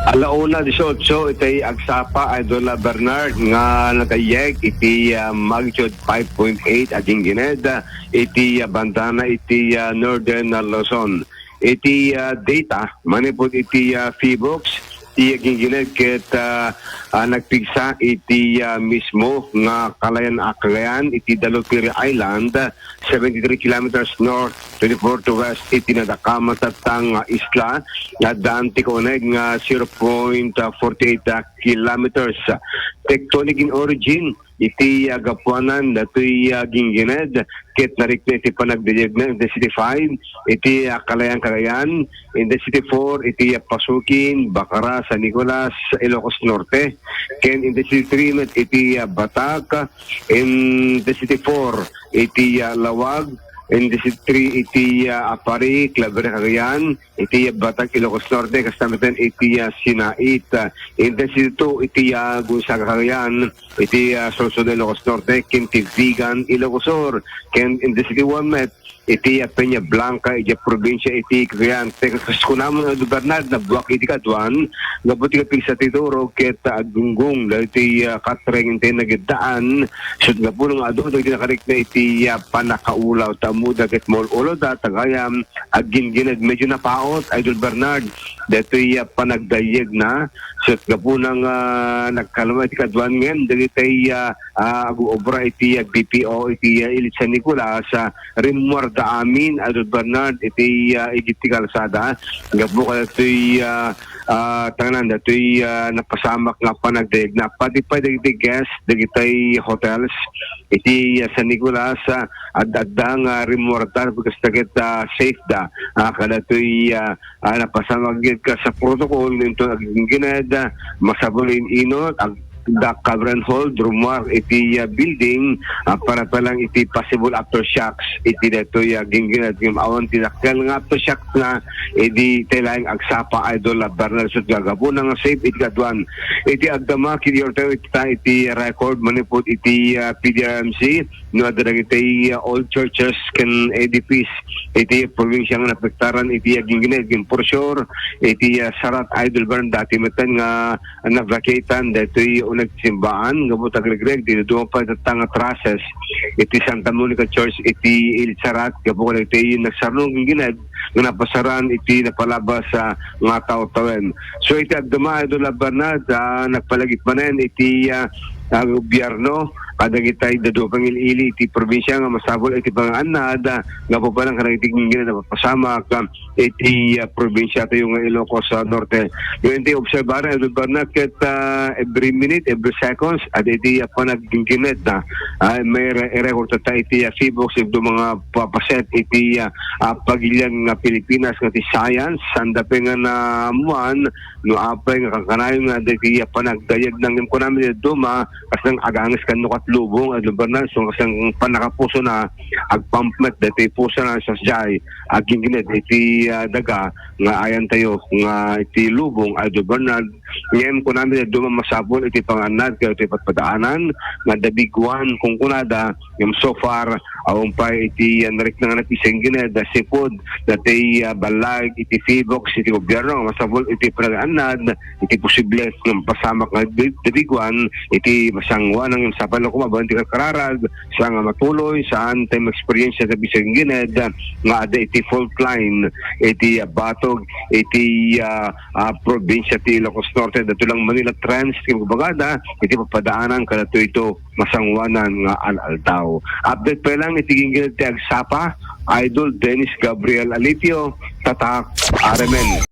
Alauna 18 itay agsapa Idol Bernard nga nakayek iti magnitude 5.8 aging gined iti bandana iti Northern Luzon. Iti data manipod iti Phobox iti aging gined ket nagpigsa iti mismo nga Calayan iti Dalupiri Island 73 kilometers north 24 to west iti nadakamat tatang isla nga daan ti koneg nga 0.48 kilometers. Tectonic in origin iti gapuanan datoy ginggined ket narik na iti panagdayeg na Intensity 5 iti Calayan, Intensity 4 iti Pasukin, Bacara, San Nicolas, Ilocos Norte, ken Intensity 3 iti Batak, Intensity 4 iti Lawag, Intensity 3 iti Apari, Claveria, Cagayan, iti Batak, Ilocos Norte, kastamatan iti Sinait, Intensity 2 iti Gonzaga, Cagayan, iti Sorsogon, Ilocos Norte, ken Vigan, Ilocos Sur, ken Intensity 1 met iti Peña Blanca, iti probinsya iti Cagayan. Tekas kunamon na Bernard na buwak iti kadwan, nabuti ka pigsa tituro ket agunggong iti katreng iti nagdaan, sud nga po nga adto iti nakarik na iti panakaulaw tamuda ket mol-ulo da tagayam agin-gined medyo napaot Idol Bernard datoy panagdayeg na sud nga po nang nagkalama iti kadwan ngem dagiti agu-obra iti BPO iti Ilit San Nicolas rimwar da amin Idol Bernard iti igiti kalsada nga po datoy tanganan datoy napasamak nga panagdayeg na pati pa dagiti guest dagiti hotels iti San Nicolas ad-addang rimortar because taget safe da kada to'y napasamag ka sa protocol nito aging gined masabulin inot the cover and hold rumor iti building para palang iti possible aftershocks iti detoy ginginad yung awan tinakal nga aftershocks na iti tayong agsapa Idol Bernard sud gagabo nga safe iti kadwan iti agdama kiti ortaw iti record manipod iti PDRMC no adrag iti all churches ken edifice iti probinsya nga napektaran iti ginginad yung for sure iti Sarat Idol Bernard dati metan nga na-vacatean detoy nagsimbaan gabot agregreg dinuduwa pa tatang traces iti Santa Monica Church iti Il Sarat gabot iti nagsarnong gined nga napasaran iti napalabas sa mga tao-tawen. So iti agdama Idol Bernard nagpalagit manen iti gobyerno kadagitay dadupang ili iti probinsya nga masabol iti panganad nga po palang kanagiging gined na pasamak iti probinsya tayo nga Ilocos Norte. Yung iti obserbaran Idol Bernard ket every minute, every seconds at iti panagiging gined na may record ta iti Phobox ito mga papaset iti pagilyang Pilipinas nga iti science sandape nga na amuan no apay nga kakanayon nga iti panagdayag ng kunami duma kasang agangis kan nukat lubong at Bernard so kasang panakapuso na agpampmet dati puso na sa jay aging gined iti daga nga ayan tayo nga iti lubong at Bernard ngayon kunami duma masabol iti panganad kaya iti patpadaanan nga dabiguan kung kunada yung so far awang pa iti narik na nga napisang gined sipod dati balag iti Phobox iti gobyerno masabol iti panganad iti posible ng pasamak nga dabiguan iti masangwa ng sapalo kumabanti ka kararag sa nga matuloy saan tayo experience sa bisang gined nga ada iti fault line iti batog iti probinsya ti Ilocos Norte dato lang Manila Trans bagada iti papadaanan kadato ito masangwanan nga alaltaw. Update pa lang iti gined ti agsapa Idol Dennis Gabriel Alitio Tatak RMN.